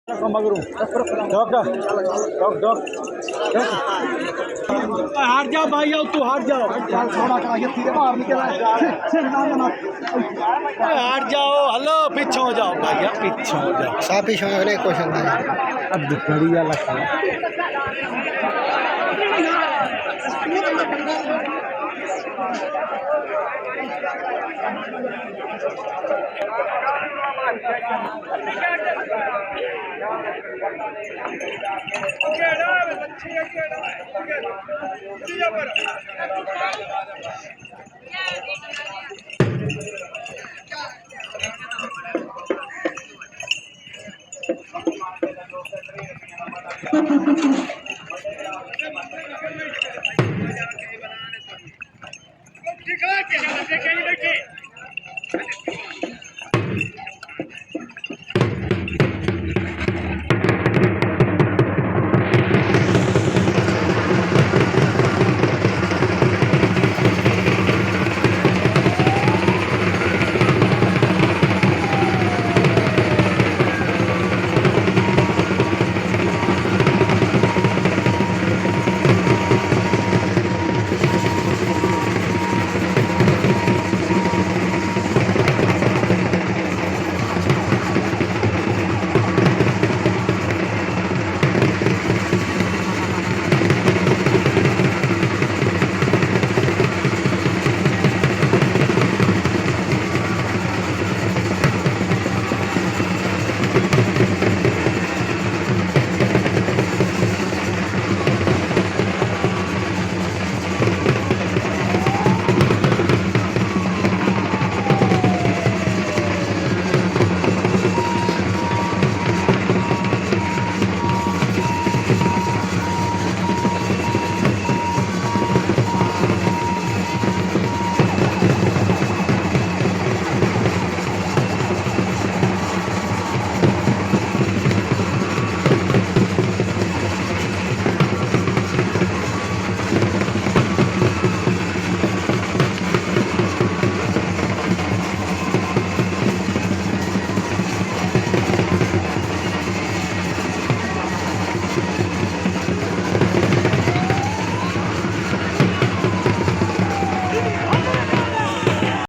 मगरू हार जाओ भाई आओ तू हार जाओ हार जाओ हेलो पीछे हो जाओ भैया पीछे हो जाओ साफ पीछे अगले क्वेश्चन था अब बड़ी वाला ठीक है